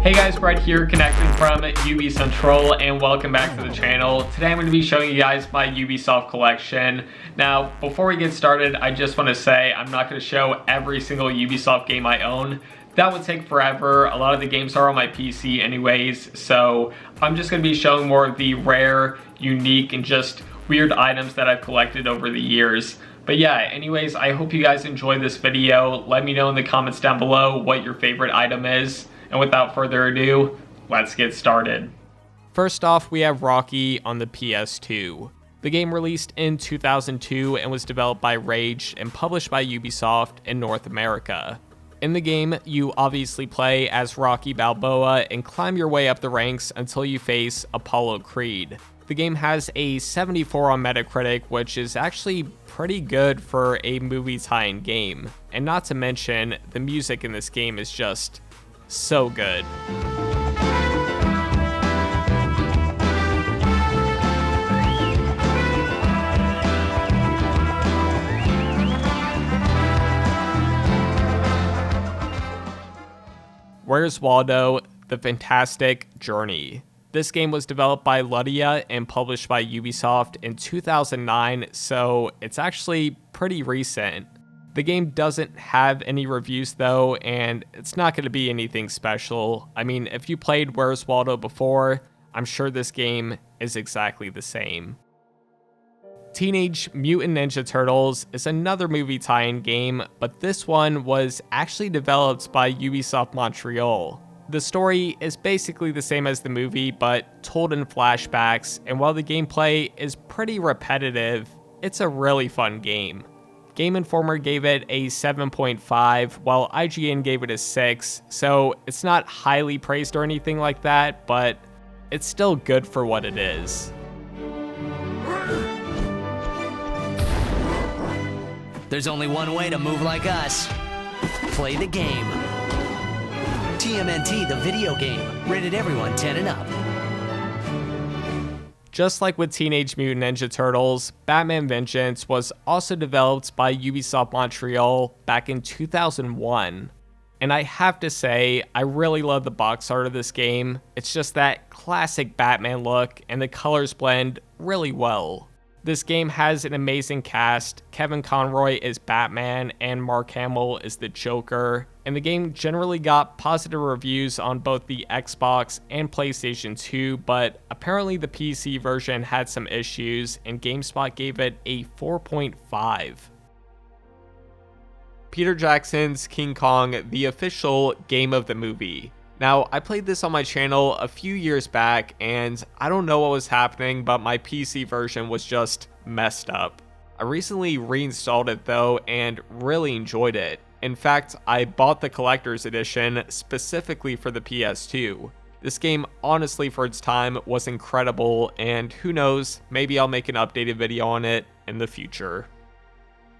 Hey guys, Brett here, connecting from UbiCentral, and welcome back to the channel. Today I'm going to be showing you guys my Ubisoft collection. Now, before we get started, I just want to say I'm not going to show every single Ubisoft game I own. That would take forever. A lot of the games are on my PC anyways, so I'm just going to be showing more of the rare, unique, and just weird items that I've collected over the years. But yeah, anyways, I hope you guys enjoyed this video. Let me know in the comments down below what your favorite item is. And without further ado, let's get started. First off, we have Rocky on the PS2. The game released in 2002 and was developed by Rage and published by Ubisoft in North America. In the game, you obviously play as Rocky Balboa and climb your way up the ranks until you face Apollo Creed. The game has a 74 on Metacritic, which is actually pretty good for a movie tie-in game. And not to mention, the music in this game is just so good. Where's Waldo? The Fantastic Journey. This game was developed by Ludia and published by Ubisoft in 2009, so it's actually pretty recent. The game doesn't have any reviews though, and it's not going to be anything special. I mean, if you played Where's Waldo before, I'm sure this game is exactly the same. Teenage Mutant Ninja Turtles is another movie tie-in game, but this one was actually developed by Ubisoft Montreal. The story is basically the same as the movie, but told in flashbacks, and while the gameplay is pretty repetitive, it's a really fun game. Game Informer gave it a 7.5, while IGN gave it a 6, so it's not highly praised or anything like that, but it's still good for what it is. There's only one way to move like us. Play the game. TMNT, the video game. Rated everyone 10 and up. Just like with Teenage Mutant Ninja Turtles, Batman Vengeance was also developed by Ubisoft Montreal back in 2001. And I have to say, I really love the box art of this game. It's just that classic Batman look, and the colors blend really well. This game has an amazing cast. Kevin Conroy is Batman and Mark Hamill is the Joker. And the game generally got positive reviews on both the Xbox and PlayStation 2, but apparently the PC version had some issues and GameSpot gave it a 4.5. Peter Jackson's King Kong, the official game of the movie. Now, I played this on my channel a few years back, and I don't know what was happening, but my PC version was just messed up. I recently reinstalled it though, and really enjoyed it. In fact, I bought the collector's edition specifically for the PS2. This game, honestly for its time, was incredible, and who knows, maybe I'll make an updated video on it in the future.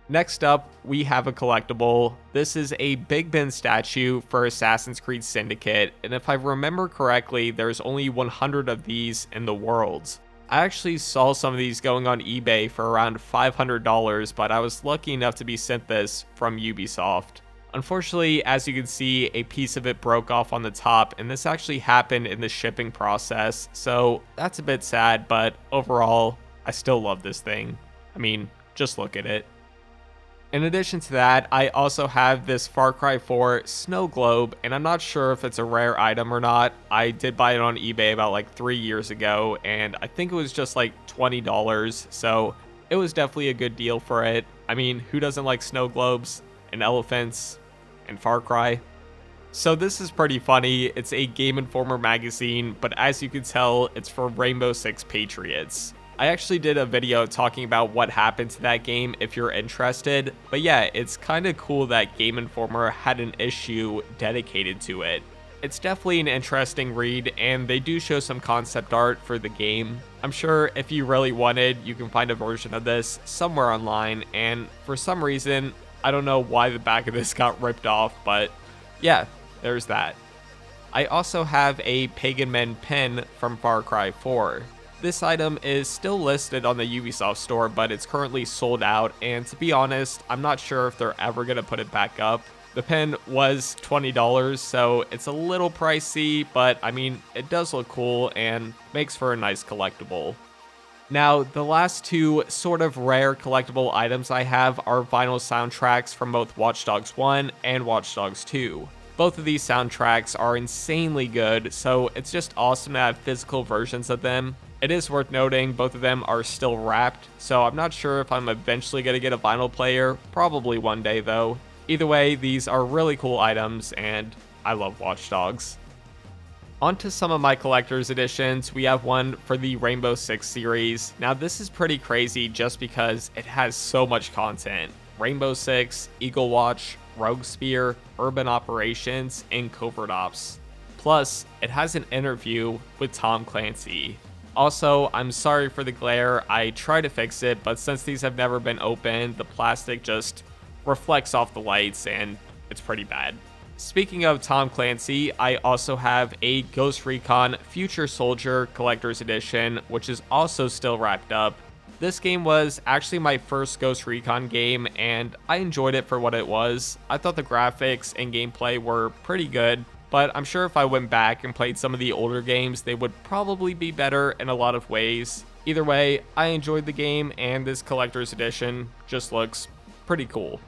Next up, we have a collectible. This is a Big Ben statue for Assassin's Creed Syndicate, and if I remember correctly, there's only 100 of these in the world. I actually saw some of these going on eBay for around $500, but I was lucky enough to be sent this from Ubisoft. Unfortunately, as you can see, a piece of it broke off on the top, and this actually happened in the shipping process, so that's a bit sad, but overall, I still love this thing. I mean, just look at it. In addition to that, I also have this Far Cry 4 snow globe, and I'm not sure if it's a rare item or not. I did buy it on eBay about like 3 years ago, and I think it was just like $20, so it was definitely a good deal for it. I mean, who doesn't like snow globes and elephants and Far Cry? So this is pretty funny. It's a Game Informer magazine, but as you can tell, it's for Rainbow Six Patriots. I actually did a video talking about what happened to that game if you're interested, but yeah, it's kind of cool that Game Informer had an issue dedicated to it. It's definitely an interesting read, and they do show some concept art for the game. I'm sure if you really wanted, you can find a version of this somewhere online, and for some reason, I don't know why the back of this got ripped off, but yeah, there's that. I also have a Pagan Men pin from Far Cry 4. This item is still listed on the Ubisoft store, but it's currently sold out, and to be honest, I'm not sure if they're ever going to put it back up. The pin was $20, so it's a little pricey, but I mean, it does look cool and makes for a nice collectible. Now, the last two sort of rare collectible items I have are vinyl soundtracks from both Watch Dogs 1 and Watch Dogs 2. Both of these soundtracks are insanely good, so it's just awesome to have physical versions of them. It is worth noting both of them are still wrapped, so I'm not sure if I'm eventually going to get a vinyl player, probably one day though. Either way, these are really cool items, and I love Watch Dogs. On to some of my collector's editions, we have one for the Rainbow Six series. Now this is pretty crazy just because it has so much content. Rainbow Six, Eagle Watch, Rogue Spear, Urban Operations, and Covert Ops. Plus, it has an interview with Tom Clancy. Also, I'm sorry for the glare, I tried to fix it, but since these have never been opened, the plastic just reflects off the lights and it's pretty bad. Speaking of Tom Clancy, I also have a Ghost Recon Future Soldier Collector's Edition, which is also still wrapped up. This game was actually my first Ghost Recon game, and I enjoyed it for what it was. I thought the graphics and gameplay were pretty good, but I'm sure if I went back and played some of the older games, they would probably be better in a lot of ways. Either way, I enjoyed the game, and this Collector's Edition just looks pretty cool.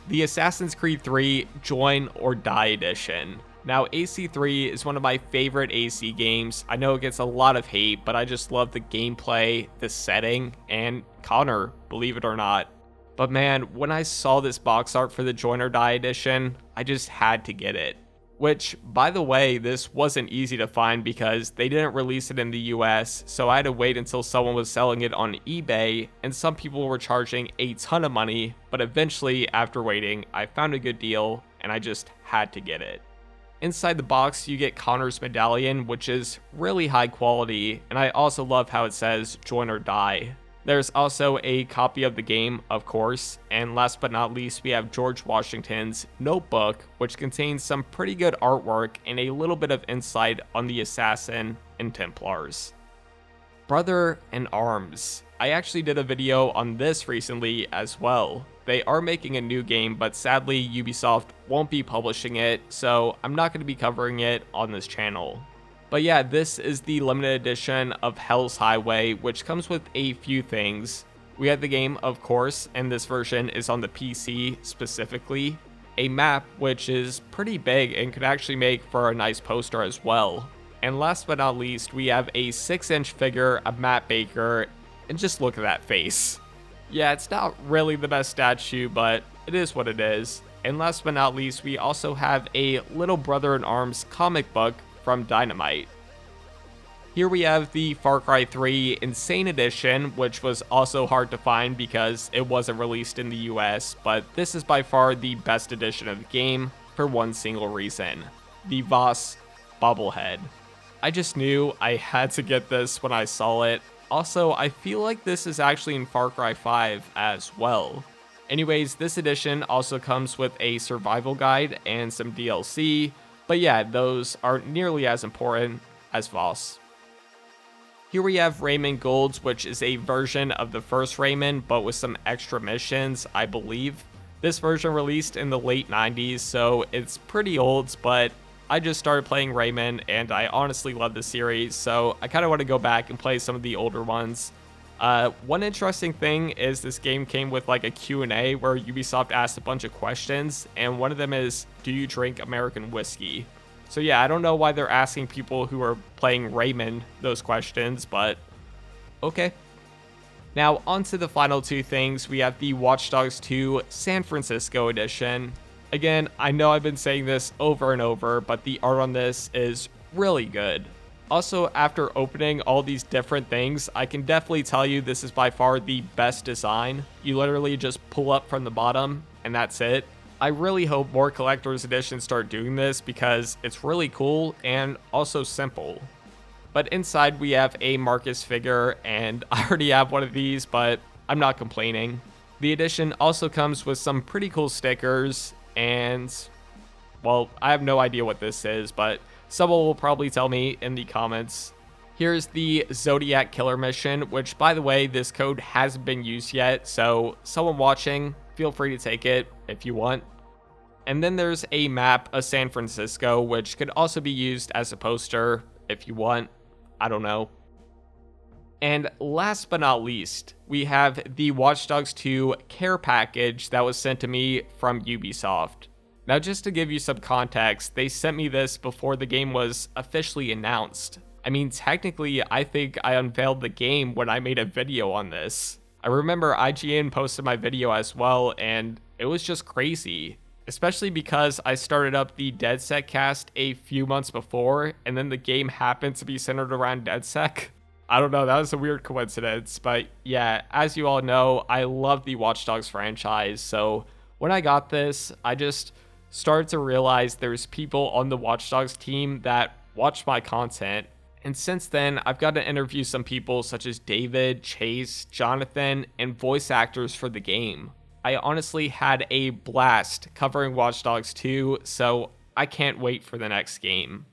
The Assassin's Creed 3 Join or Die Edition. Now, AC3 is one of my favorite AC games. I know it gets a lot of hate, but I just love the gameplay, the setting, and Connor, believe it or not. But man, when I saw this box art for the Join or Die Edition, I just had to get it. Which, by the way, this wasn't easy to find because they didn't release it in the US, so I had to wait until someone was selling it on eBay, and some people were charging a ton of money, but eventually, after waiting, I found a good deal, and I just had to get it. Inside the box, you get Connor's medallion, which is really high quality, and I also love how it says Join or Die. There's also a copy of the game, of course, and last but not least, we have George Washington's notebook, which contains some pretty good artwork and a little bit of insight on the assassin and Templars. Brother in Arms. I actually did a video on this recently as well. They are making a new game, but sadly Ubisoft won't be publishing it, so I'm not going to be covering it on this channel. But yeah, this is the limited edition of Hell's Highway, which comes with a few things. We have the game, of course, and this version is on the PC specifically. A map, which is pretty big and could actually make for a nice poster as well. And last but not least, we have a 6-inch figure of Matt Baker, and just look at that face. Yeah, it's not really the best statue, but it is what it is. And last but not least, we also have a Little Brother in Arms comic book from Dynamite. Here we have the Far Cry 3 Insane Edition, which was also hard to find because it wasn't released in the US, but this is by far the best edition of the game for one single reason: the Voss bobblehead. I just knew I had to get this when I saw it. Also, I feel like this is actually in Far Cry 5 as well. Anyways, this edition also comes with a survival guide and some DLC, but yeah, those aren't nearly as important as Voss. Here we have Rayman Golds, which is a version of the first Rayman, but with some extra missions, I believe. This version released in the late 90s, so it's pretty old, but I just started playing Rayman, and I honestly love the series, so I kind of want to go back and play some of the older ones. One interesting thing is this game came with like a Q&A where Ubisoft asked a bunch of questions, and one of them is, do you drink American whiskey? So yeah, I don't know why they're asking people who are playing Rayman those questions, but okay. Now on to the final two things. We have the Watch Dogs 2 San Francisco edition. Again, I know I've been saying this over and over, but the art on this is really good. Also, after opening all these different things, I can definitely tell you this is by far the best design. You literally just pull up from the bottom, and that's it. I really hope more collector's editions start doing this because it's really cool and also simple. But inside we have a Marcus figure, and I already have one of these, but I'm not complaining. The edition also comes with some pretty cool stickers, and well, I have no idea what this is, but someone will probably tell me in the comments. Here's the Zodiac Killer mission, which by the way, this code hasn't been used yet, so someone watching, feel free to take it if you want. And then there's a map of San Francisco, which could also be used as a poster if you want. I don't know. And last but not least, we have the Watch Dogs 2 care package that was sent to me from Ubisoft. Now, just to give you some context, they sent me this before the game was officially announced. I mean, technically, I think I unveiled the game when I made a video on this. I remember IGN posted my video as well, and it was just crazy. Especially because I started up the DedSec cast a few months before, and then the game happened to be centered around DedSec. I don't know, that was a weird coincidence, but yeah, as you all know, I love the Watch Dogs franchise, so when I got this, I just started to realize there's people on the Watch Dogs team that watch my content, and since then, I've got to interview some people such as David, Chase, Jonathan, and voice actors for the game. I honestly had a blast covering Watch Dogs 2, so I can't wait for the next game.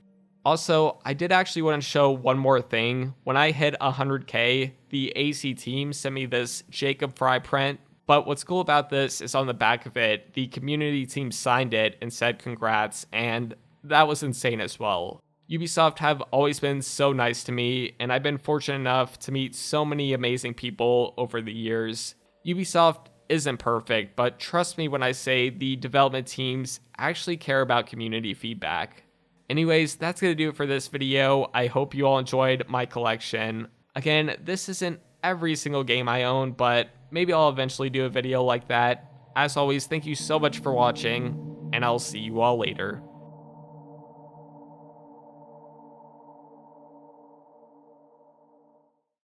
Also, I did actually want to show one more thing. When I hit 100k, the AC team sent me this Jacob Fry print, but what's cool about this is on the back of it, the community team signed it and said congrats, and that was insane as well. Ubisoft have always been so nice to me, and I've been fortunate enough to meet so many amazing people over the years. Ubisoft isn't perfect, but trust me when I say the development teams actually care about community feedback. Anyways, that's going to do it for this video. I hope you all enjoyed my collection. Again, this isn't every single game I own, but maybe I'll eventually do a video like that. As always, thank you so much for watching, and I'll see you all later.